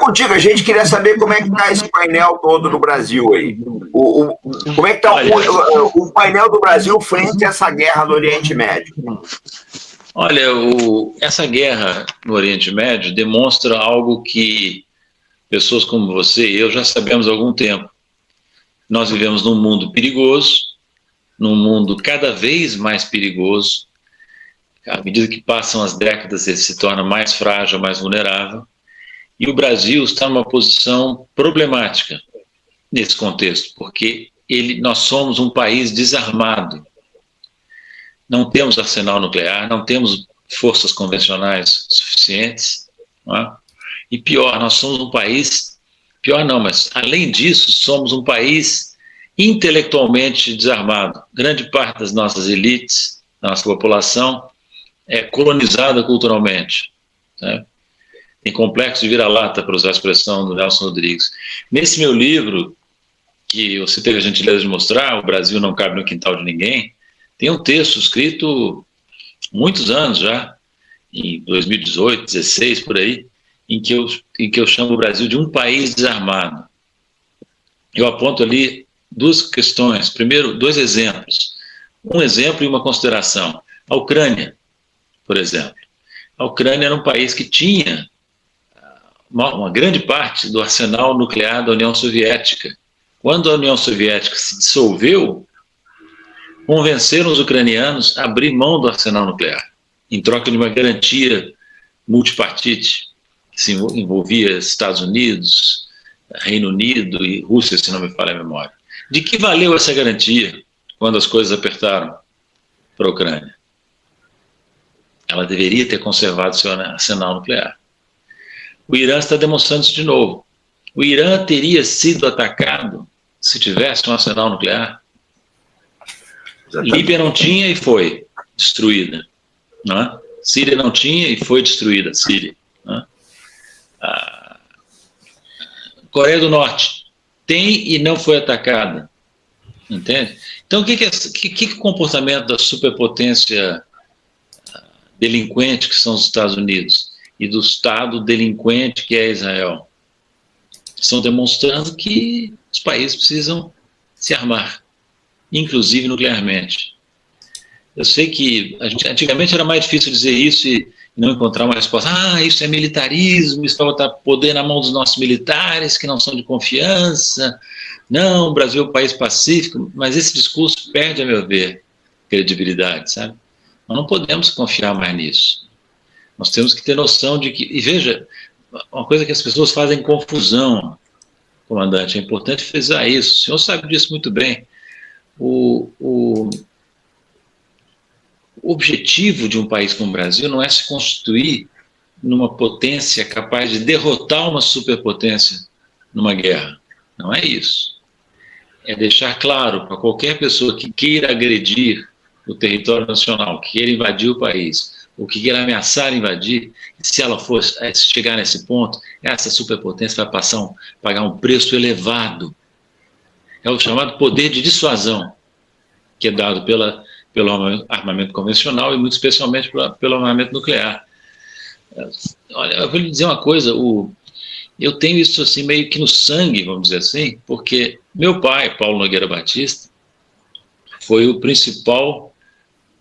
contigo, a gente queria saber como é que está esse painel todo no Brasil aí. Como é que está o painel do Brasil frente a essa guerra no Oriente Médio? Olha, essa guerra no Oriente Médio demonstra algo que pessoas como você e eu já sabemos há algum tempo. Nós vivemos num mundo perigoso, num mundo cada vez mais perigoso. À medida que passam as décadas, ele se torna mais frágil, mais vulnerável. E o Brasil está numa posição problemática nesse contexto, porque nós somos um país desarmado. Não temos arsenal nuclear, não temos forças convencionais suficientes. Não é? E pior, nós somos um país... Pior não, mas além disso, somos um país intelectualmente desarmado. Grande parte das nossas elites, da nossa população, é colonizada culturalmente. Né? Tem complexo de vira-lata, para usar a expressão do Nelson Rodrigues. Nesse meu livro, que você teve a gentileza de mostrar, O Brasil Não Cabe no Quintal de Ninguém, tem um texto escrito muitos anos já, em 2018, 2016, por aí, em que eu chamo o Brasil de um país desarmado. Eu aponto ali duas questões. Primeiro, dois exemplos. Um exemplo e uma consideração. A Ucrânia, por exemplo. A Ucrânia era um país que tinha uma grande parte do arsenal nuclear da União Soviética. Quando a União Soviética se dissolveu, convenceram os ucranianos a abrir mão do arsenal nuclear, em troca de uma garantia multipartite, que se envolvia Estados Unidos, Reino Unido e Rússia, se não me falha a memória. De que valeu essa garantia quando as coisas apertaram para a Ucrânia? Ela deveria ter conservado seu arsenal nuclear. O Irã está demonstrando isso de novo. O Irã teria sido atacado se tivesse um arsenal nuclear? Líbia não tinha e foi destruída. Não é? Síria não tinha e foi destruída. Síria. Não é? A Coreia do Norte tem e não foi atacada. Entende? Então, o que é o comportamento da superpotência delinquente que são os Estados Unidos e do Estado delinquente que é Israel? Estão demonstrando que os países precisam se armar, inclusive nuclearmente. Eu sei que antigamente era mais difícil dizer isso e não encontrar uma resposta. Isso é militarismo, isso vai botar poder na mão dos nossos militares, que não são de confiança. Não, o Brasil é um país pacífico, mas esse discurso perde, a meu ver, credibilidade, sabe? Nós não podemos confiar mais nisso. Nós temos que ter noção de que... E veja, uma coisa que as pessoas fazem confusão, comandante, é importante frisar isso. O senhor sabe disso muito bem. O objetivo de um país como o Brasil não é se constituir numa potência capaz de derrotar uma superpotência numa guerra. Não é isso. É deixar claro para qualquer pessoa que queira agredir o território nacional, que queira invadir o país, ou que queira ameaçar invadir, se ela for chegar nesse ponto, essa superpotência vai pagar um preço elevado. É o chamado poder de dissuasão, que é dado pelo armamento convencional e muito especialmente pelo armamento nuclear. Olha, eu vou lhe dizer uma coisa, eu tenho isso assim meio que no sangue, vamos dizer assim, porque meu pai, Paulo Nogueira Batista, foi o principal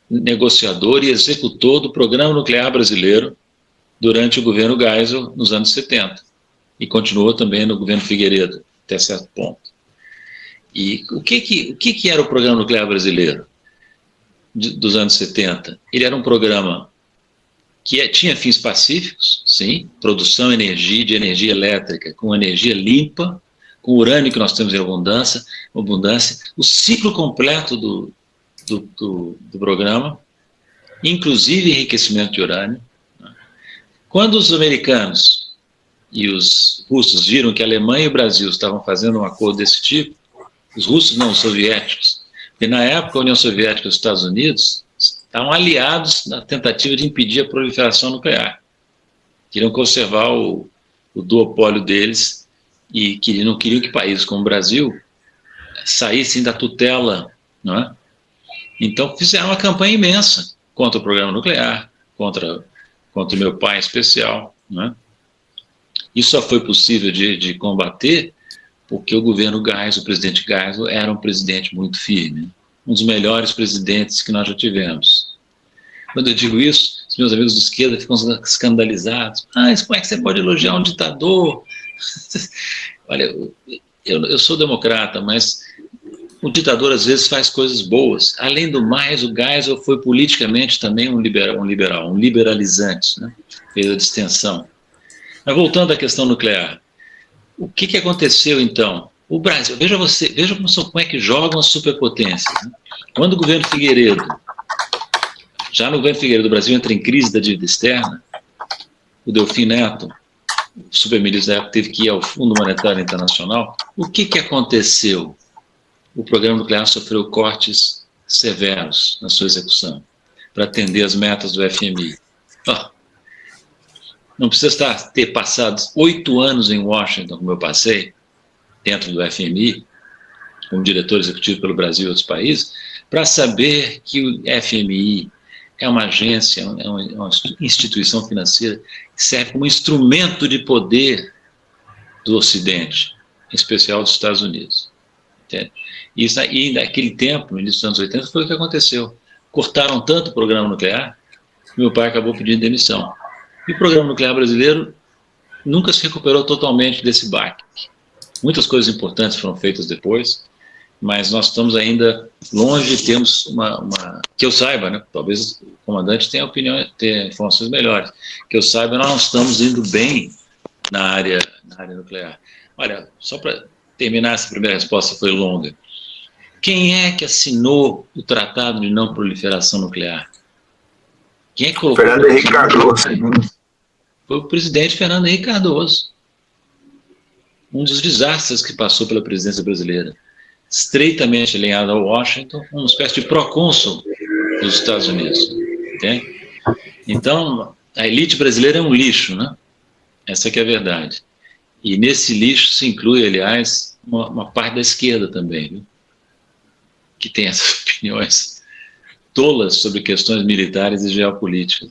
negociador e executor do programa nuclear brasileiro durante o governo Geisel nos anos 70 e continuou também no governo Figueiredo, até certo ponto. E o que era o programa nuclear brasileiro dos anos 70? Ele era um programa que tinha fins pacíficos, sim, produção de energia elétrica com energia limpa, com urânio que nós temos em abundância, o ciclo completo do programa, inclusive enriquecimento de urânio. Quando os americanos e os russos viram que a Alemanha e o Brasil estavam fazendo um acordo desse tipo, os russos não, os soviéticos, e na época a União Soviética e os Estados Unidos estavam aliados na tentativa de impedir a proliferação nuclear. Queriam conservar o duopólio deles e não queriam que países como o Brasil saíssem da tutela, não é? Então fizeram uma campanha imensa contra o programa nuclear, contra o meu pai em especial, não é? Isso só foi possível de combater porque o governo Geisel, o presidente Geisel, era um presidente muito firme, um dos melhores presidentes que nós já tivemos. Quando eu digo isso, os meus amigos de esquerda ficam escandalizados. Mas como é que você pode elogiar um ditador? Olha, eu sou democrata, mas o ditador às vezes faz coisas boas. Além do mais, o Geisel foi politicamente também um liberalizante, né? Fez a distensão. Mas voltando à questão nuclear, o que aconteceu então? O Brasil, veja como é que jogam as superpotências. Né? Quando o governo Figueiredo, já no governo Figueiredo, o Brasil entra em crise da dívida externa, o Delfim Neto, o superministro da época, teve que ir ao Fundo Monetário Internacional. O que aconteceu? O programa nuclear sofreu cortes severos na sua execução para atender as metas do FMI. Não precisa ter passado 8 anos em Washington, como eu passei, dentro do FMI, como diretor executivo pelo Brasil e outros países, para saber que o FMI é uma agência, é uma instituição financeira que serve como instrumento de poder do Ocidente, em especial dos Estados Unidos. Entende? E naquele tempo, no início dos anos 80, foi o que aconteceu. Cortaram tanto o programa nuclear que meu pai acabou pedindo demissão. E o programa nuclear brasileiro nunca se recuperou totalmente desse baque. Muitas coisas importantes foram feitas depois, mas nós estamos ainda longe de termos que eu saiba, né? Talvez o comandante tenha informações melhores. Que eu saiba, nós não estamos indo bem na área nuclear. Olha, só para terminar, essa primeira resposta foi longa. Quem é que assinou o Tratado de Não Proliferação Nuclear? Quem é que colocou? Fernando Henrique Cardoso. Foi o presidente Fernando Henrique Cardoso. Um dos desastres que passou pela presidência brasileira. Estreitamente alinhado a Washington, uma espécie de procônsul dos Estados Unidos. Entende? Então, a elite brasileira é um lixo, né? Essa que é a verdade. E nesse lixo se inclui, aliás, uma parte da esquerda também, viu? Que tem essas opiniões tolas sobre questões militares e geopolíticas.